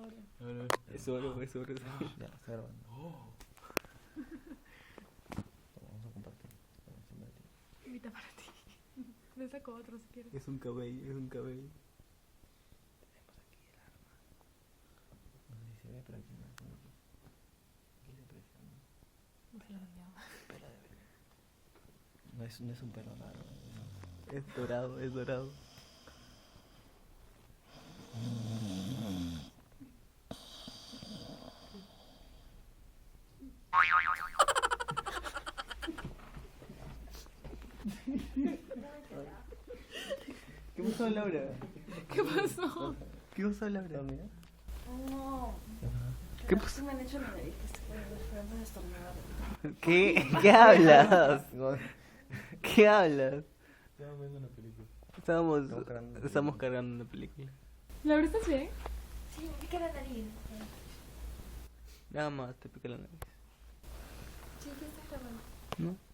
oro. Es oro, es oro. Ya, está grabando. Vamos a compartir. Vamos a invertir. Invita para ti. Me saco otro si quieres. Es un cabello, es un cabello. No sé si se ve, pero aquí no. Aquí se aprecia, ¿no? No se lo dañado. Pelo de bebé. No es un pelo raro. Es dorado, es dorado. ¿Qué pasó, Laura? ¿Qué pasó? ¿Qué pasó, Laura? Mira. No, ¿Qué creo que pasó? me han hecho en la nariz que estoy poniendo esperanza de estornudar. ¿Qué? ¿Qué hablas? No, ¿Qué hablas? estamos viendo una película. Estamos cargando una película. ¿Laura, estás bien? Sí, me pica la nariz. Nada más te pica la nariz. Sí, ¿qué estás grabando? ¿No?